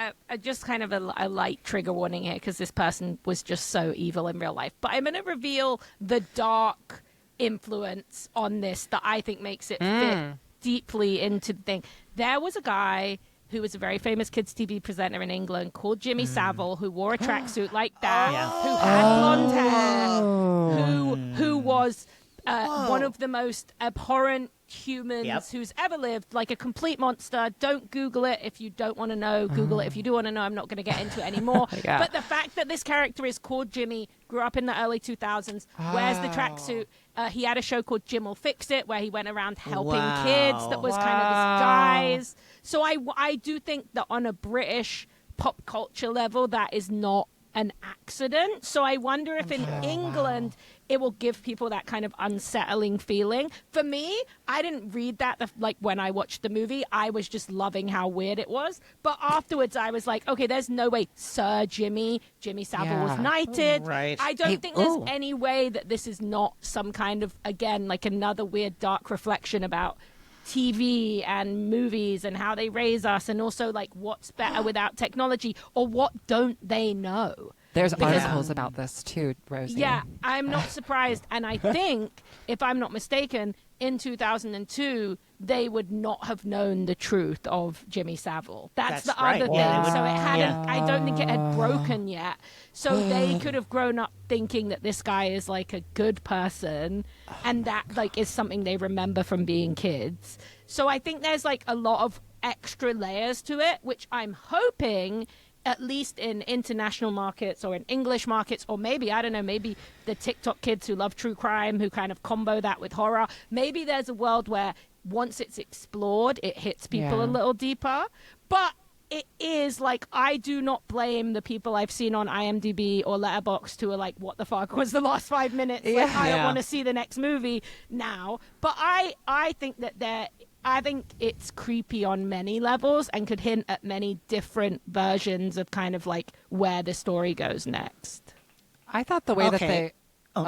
just kind of a light trigger warning here because this person was just so evil in real life. But I'm gonna reveal the dark influence on this that I think makes it fit deeply into the thing. There was a guy who was a very famous kids TV presenter in England called Jimmy Savile, who wore a tracksuit like that, who had blonde hair, who was one of the most abhorrent humans who's ever lived, like a complete monster. Don't Google it if you don't want to know. Google it if you do want to know. I'm not going to get into it anymore. But the fact that this character is called Jimmy, grew up in the early 2000s, wears the tracksuit. He had a show called Jim Will Fix It where he went around helping kids. That was kind of his guise. So I do think that on a British pop culture level, that is not an accident. So I wonder if in England it will give people that kind of unsettling feeling. For me, I didn't read that like when I watched the movie. I was just loving how weird it was. But afterwards I was like, okay, there's no way Sir Jimmy Savile was knighted. Right. I don't think there's any way that this is not some kind of, again, like another weird dark reflection about TV and movies and how they raise us, and also like what's better without technology, or what don't they know. There's articles about this too, Rosie. Yeah, I'm not surprised. And I think, if I'm not mistaken, in 2002, they would not have known the truth of Jimmy Savile. That's the other thing. So it hadn't, I don't think it had broken yet. So they could have grown up thinking that this guy is like a good person, and that like is something they remember from being kids. So I think there's like a lot of extra layers to it, which I'm hoping, at least in international markets or in English markets, or maybe, I don't know, maybe the TikTok kids who love true crime, who kind of combo that with horror. Maybe there's a world where once it's explored, it hits people a little deeper. But it is like, I do not blame the people I've seen on IMDb or Letterboxd who are like, what the fuck was the last 5 minutes? Like, I don't want to see the next movie now. But I think that I think it's creepy on many levels and could hint at many different versions of kind of like where the story goes next. I thought the way that they...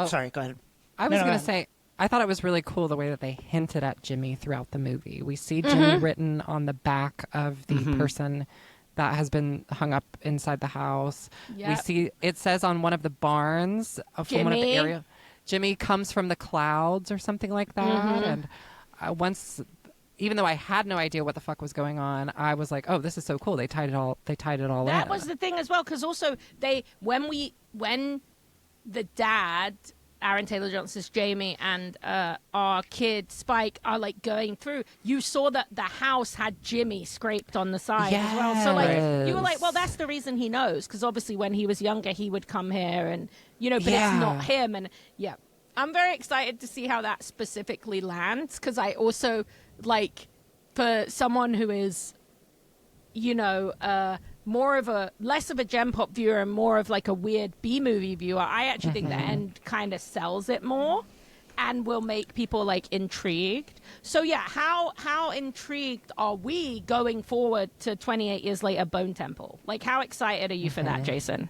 sorry, go ahead. I was going to say, I thought it was really cool the way that they hinted at Jimmy throughout the movie. We see Jimmy written on the back of the person that has been hung up inside the house. Yep. We see, it says on one of the barns from one of the area, Jimmy comes from the clouds or something like that. And once... Even though I had no idea what the fuck was going on, I was like, "Oh, this is so cool!" They tied it all in. That was the thing as well, because also when the dad, Aaron Taylor Johnson's Jamie, and our kid Spike are like going through, you saw that the house had Jimmy scraped on the side as well. So like you were like, well, that's the reason he knows, because obviously when he was younger, he would come here, and but it's not him, and I'm very excited to see how that specifically lands, because I also, like, for someone who is, less of a Gem Pop viewer and more of like a weird B-movie viewer, I actually think the end kind of sells it more and will make people like intrigued. So how intrigued are we going forward to 28 years later, Bone Temple? Like, how excited are you for that, Jason?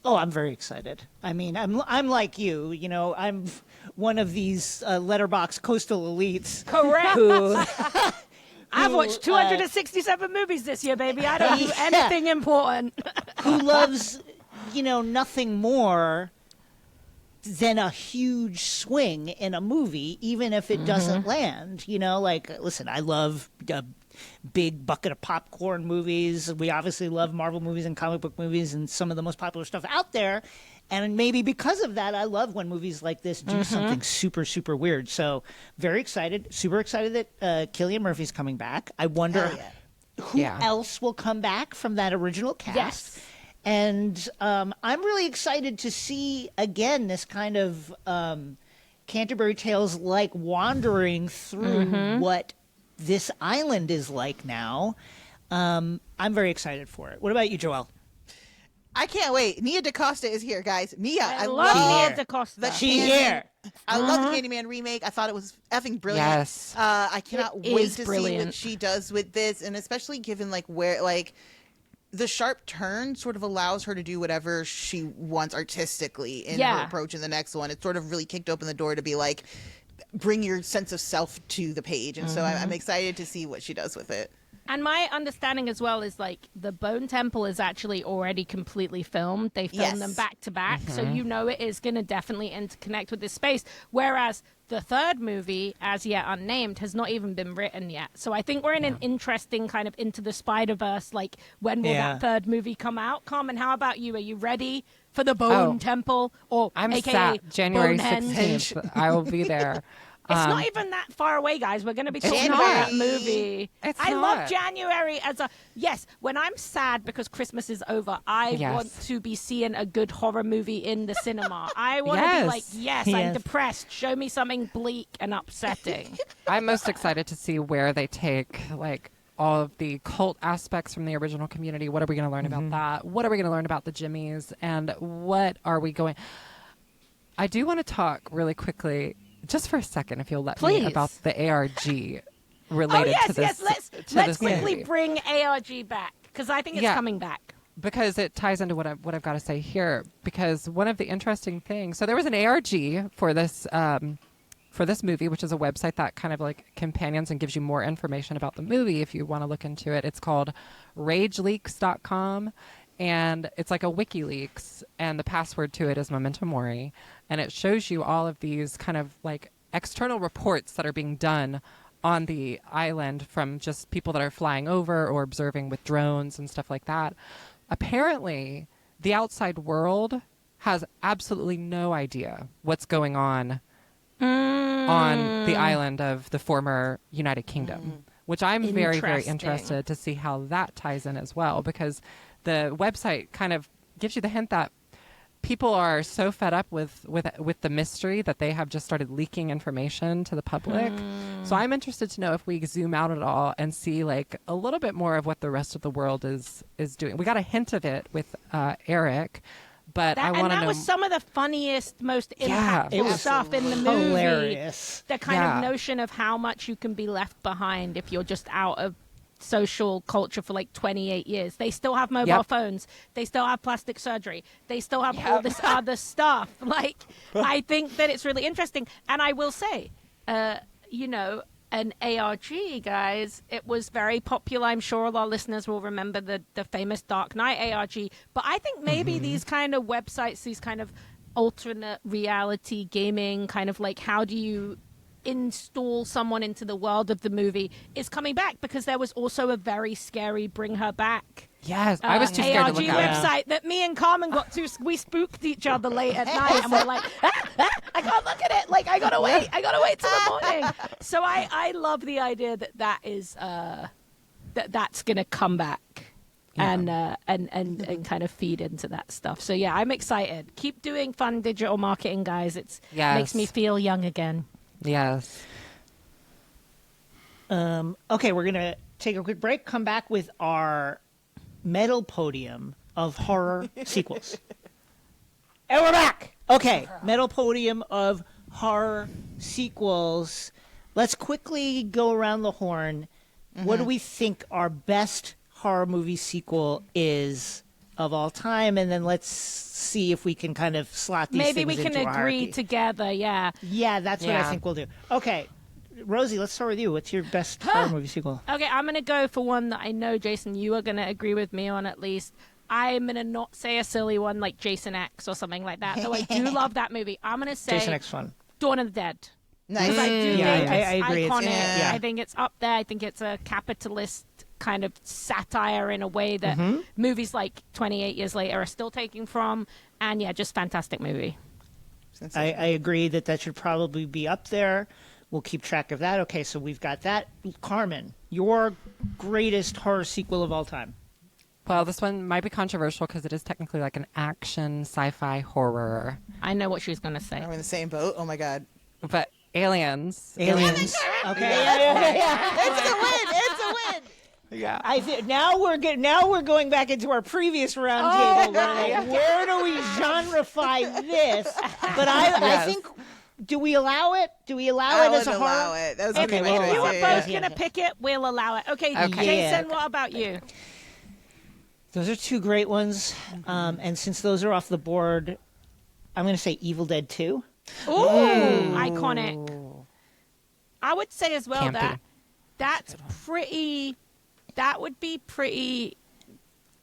Oh, I'm very excited. I mean, I'm like you. I'm one of these letterbox coastal elites. Correct. Who I've watched 267 movies this year, baby. I don't do anything important. Who loves, nothing more than a huge swing in a movie, even if it doesn't land. Listen, I love big bucket of popcorn movies. We obviously love Marvel movies and comic book movies and some of the most popular stuff out there. And maybe because of that, I love when movies like this do something super, super weird. So very excited, super excited that Cillian Murphy's coming back. I wonder who else will come back from that original cast. Yes. And I'm really excited to see, again, this kind of Canterbury Tales like wandering through what this island is like now. I'm very excited for it. What about you, Joelle? I can't wait. Nia DaCosta is here, guys. Nia, I love love Nia DaCosta. She's here. I love the Candyman remake. I thought it was effing brilliant. Yes. I cannot It wait is to see brilliant. what she does with this, and especially given like where like the sharp turn sort of allows her to do whatever she wants artistically in her approach in the next one. It sort of really kicked open the door to be like, bring your sense of self to the page, and so I'm excited to see what she does with it. And my understanding as well is like the Bone Temple is actually already completely filmed. They filmed them back to back. So it is going to definitely interconnect with this space. Whereas the third movie, as yet unnamed, has not even been written yet. So I think we're in an interesting kind of Into the Spider-Verse, like when will that third movie come out? Carmen, how about you? Are you ready for the Bone Temple? Or I'm AKA sat January Bonehenge? 16th. I will be there. It's not even that far away, guys. We're going to be talking not. about that movie. It's I not. love January as a... Yes, when I'm sad because Christmas is over, I Yes. want to be seeing a good horror movie in the cinema. I want to be Yes. like, yes, I'm Yes. depressed. Show me something bleak and upsetting. I'm most excited to see where they take like all of the cult aspects from the original Community. What are we going to learn about that? What are we going to learn about the Jimmies? And what are we going... I do want to talk really quickly, just for a second, if you'll let Please. me, about the ARG Oh, related yes, to this. yes. to Let's this quickly movie. bring ARG back because I think it's Yeah. coming back. Because it ties into what I've got to say here. Because one of the interesting things, so there was an ARG for this movie, which is a website that kind of like companions and gives you more information about the movie if you want to look into it. It's called RageLeaks.com, and it's like a WikiLeaks, and the password to it is Memento Mori, and it shows you all of these kind of like external reports that are being done on the island from just people that are flying over or observing with drones and stuff like that. Apparently, the outside world has absolutely no idea what's going on the island of the former United Kingdom, which I'm very, very Interesting. interested to see how that ties in as well, because the website kind of gives you the hint that people are so fed up with the mystery that they have just started leaking information to the public. So I'm interested to know if we zoom out at all and see like a little bit more of what the rest of the world is doing. We got a hint of it with Eric, but I want to that know. was some of the funniest, most Yeah. impactful It was stuff in the movie. Hilarious. The kind Yeah. of notion of how much you can be left behind if you're just out of social culture for like 28 years. They still have mobile Yep. phones. They still have plastic surgery. They still have all this other stuff. Like, I think that it's really interesting. And I will say, an ARG, guys, it was very popular. I'm sure all our listeners will remember the famous Dark Knight ARG. But I think maybe these kind of websites, these kind of alternate reality gaming, kind of like how do you install someone into the world of the movie, is coming back, because there was also a very scary Bring Her Back Yes, I was too scared to ARG look at it. website that me and Carmen got to. We spooked each other late at night, and we're like, I can't look at it. Like, I gotta wait till the morning. So I love the idea that is that's gonna come back. Yeah. And kind of feed into that stuff. So yeah, I'm excited. Keep doing fun digital marketing, guys. It Yes. makes me feel young again. Yes. Okay, we're going to take a quick break, come back with our medal podium of horror sequels. And we're back. Okay, medal podium of horror sequels. Let's quickly go around the horn. What do we think our best horror movie sequel is of all time? And then let's see if we can kind of slot these Maybe things we can into a agree hierarchy. together. Yeah. Yeah, that's what I Yeah. think we'll do. Okay, Rosie, let's start with you. What's your best horror movie sequel? Okay, I'm going to go for one that I know, Jason, you are going to agree with me on at least. I'm going to not say a silly one like Jason X or something like that, though I do love that movie. I'm going to say Jason X one. Dawn of the Dead. Nice. Because I do Yeah, think I it's agree. iconic. Yeah. I think it's up there. I think it's a capitalist kind of satire in a way that movies like 28 Years Later are still taking from. And yeah, just fantastic movie. I agree that should probably be up there. We'll keep track of that. Okay, so we've got that. Carmen, your greatest horror sequel of all time. Well, this one might be controversial because it is technically like an action sci-fi horror, I know what she's going to say. Are we in the same boat? Oh my god. but Aliens. Aliens. Okay. Yeah. It's a win. It's a win. Yeah. I think now we're going back into our previous roundtable. Where do we genreify this? But I Yes. think. Do we allow it? Do we allow I it as would a allow horror? it. That was If gonna be my well, you choice. were yeah, both yeah. going to pick it, we'll allow it. Okay, Okay. Jason, Yeah. what about you? Those are two great ones. And since those are off the board, I'm going to say Evil Dead 2. Ooh, iconic. I would say as well Campy. that would be pretty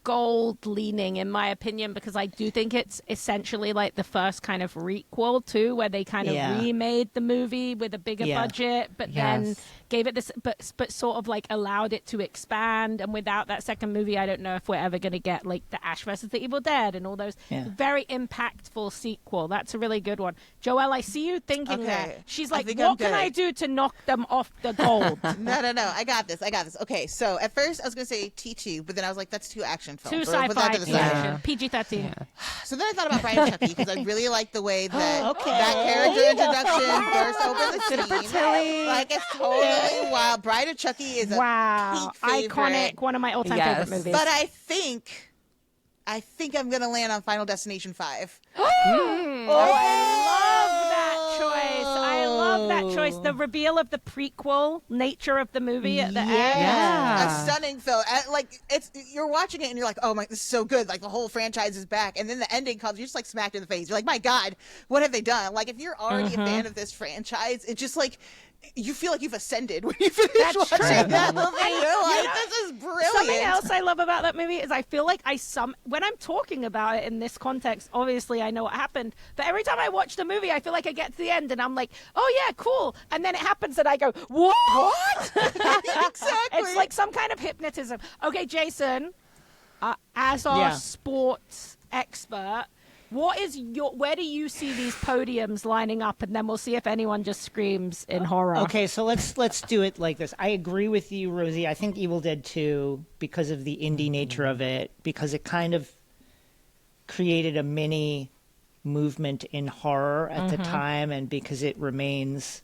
gold leaning, in my opinion, because I do think it's essentially like the first kind of requel too, where they kind of remade the movie with a bigger budget, but then gave it this, but sort of like allowed it to expand. And without that second movie, I don't know if we're ever going to get like the Ash versus the Evil Dead and all those very impactful sequel. That's a really good one. Joelle, I see you thinking that. She's like, what can I do to knock them off the gold? No. I got this. Okay, so at first I was going to say T2, but then I was like, that's too action film. Too sci-fi, PG-13. Yeah. So then I thought about Bride of Chucky because I really like the way that that character introduction bursts open the scene. Like, it's totally wild. Bride of Chucky is a peak favorite. Iconic, one of my all-time favorite movies. But I think I'm going to land on Final Destination 5. I love that choice. The reveal of the prequel nature of the movie at the end. A stunning film. Like, you're watching it and you're like, oh my, this is so good. Like, the whole franchise is back. And then the ending comes, you're just like smacked in the face. You're like, my God, what have they done? Like, if you're already a fan of this franchise, it's just like, you feel like you've ascended when you finish watching that movie. You're like, this is brilliant. Something else I love about that movie is I feel like when I'm talking about it in this context, obviously I know what happened, but every time I watch the movie, I feel like I get to the end and I'm like, oh yeah, cool. And then it happens and I go, what? Exactly. It's like some kind of hypnotism. Okay, Jason, as our sports expert, where do you see these podiums lining up, and then we'll see if anyone just screams in horror. Okay, so let's do it like this. I agree with you, Rosie. I think Evil Dead 2, because of the indie nature of it, because it kind of created a mini movement in horror at the time, and because it remains,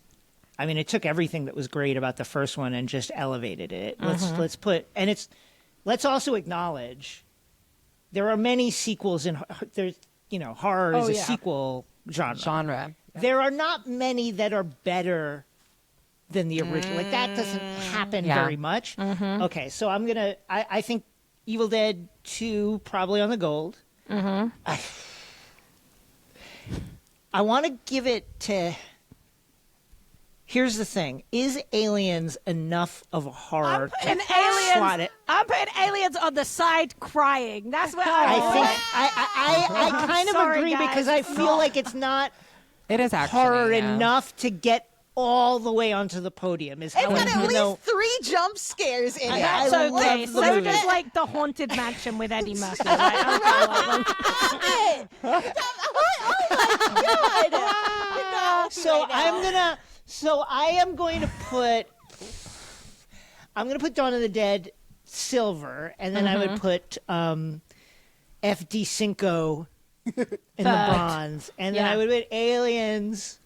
I mean, it took everything that was great about the first one and just elevated it. Let's also acknowledge there are many sequels in there's. Horror is a sequel genre. There are not many that are better than the original. Like, that doesn't happen very much. Okay, so I think Evil Dead 2 probably on the gold. I want to give it to... Here's the thing. Is Aliens enough of a horror I'm putting Aliens on the side crying. That's what I kind of agree, guys, because I feel like it's not horror enough to get all the way onto the podium. It's got at least 3 jump scares in it. That's okay. So does like the Haunted Mansion with Eddie Murphy. Right? Oh my God! So I am going to put Dawn of the Dead silver, and then I would put FD Cinco in the bronze, and then I would put Aliens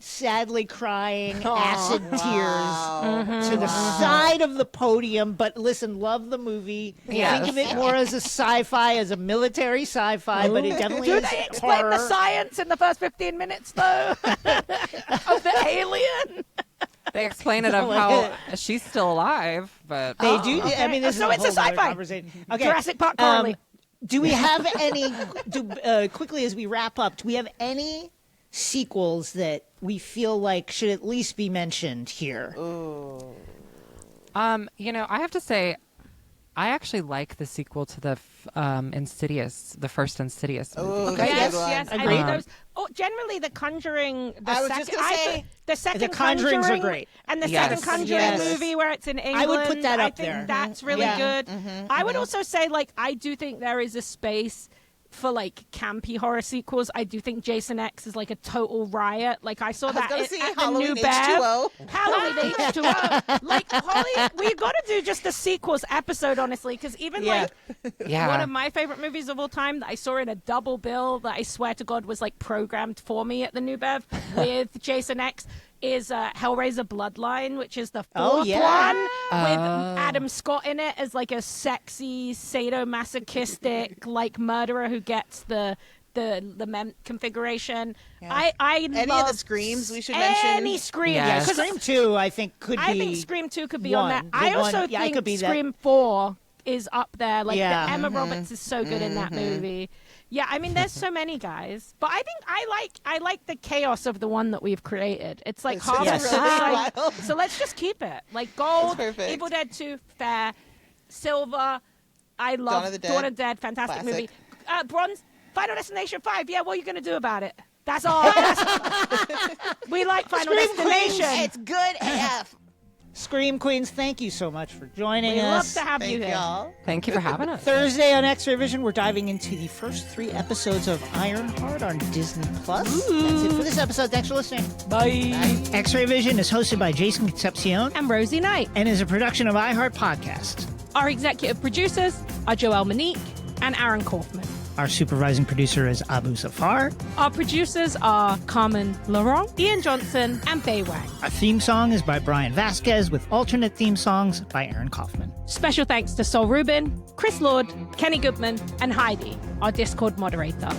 sadly crying acid tears to the side of the podium. But listen, love the movie. Think of it more as a sci-fi, as a military sci-fi, but it definitely is they explain horror. The science in the first 15 minutes, though, of the alien? They explain it of how she's still alive, but they do. Okay. I mean, this is it's a sci-fi conversation. Okay, Jurassic Park Carly. Do we have any? Quickly as we wrap up, do we have any sequels that we feel like should at least be mentioned here? I have to say, I actually like the sequel to the Insidious, the first Insidious movie. Yes, I think those. Generally, The Conjuring. The second Conjurings are great, and the second Conjuring movie where it's in England. I would put that up there. I think that's really good. I would also say, I do think there is a space for campy horror sequels. I do think Jason X is a total riot. I saw that at the New Bev. Halloween H2O. Holly, we've got to do just a sequels episode, honestly, because even one of my favorite movies of all time that I saw in a double bill that I swear to God was programmed for me at the New Bev with Jason X is Hellraiser Bloodline, which is the fourth one with Adam Scott in it as a sexy sadomasochistic murderer who gets the configuration. I any love of the Screams we should mention. Any Scream, because Scream 2 I think could be. I think Scream 2 could be on that. I also think Scream 4 is up there. Emma Roberts is so good in that movie. Yeah, I mean, there's so many guys, but I think I like the chaos of the one that we've created. It's so let's just keep it gold. Evil Dead 2, fair, silver, I love of the Dead. Dawn of the Dead. Fantastic Classic. movie. Bronze, Final Destination 5. Yeah, what are you going to do about it? That's all. We like Final Scream Destination. Queens. It's good AF. Scream Queens, thank you so much for joining We love us. to have you Thank here. y'all. Thank you for having us. Thursday on X-Ray Vision, we're diving into the first 3 episodes of Ironheart on Disney+. That's it for this episode. Thanks for listening. Bye. X-Ray Vision is hosted by Jason Concepcion And Rosie Knight. and is a production of iHeart Podcast. Our executive producers are Joelle Monique and Aaron Kaufman. Our supervising producer is Abu Zafar. Our producers are Carmen Laurent, Ian Johnson, and Bei Wang. Our theme song is by Brian Vasquez with alternate theme songs by Aaron Kaufman. Special thanks to Sol Rubin, Chris Lord, Kenny Goodman, and Heidi, our Discord moderator.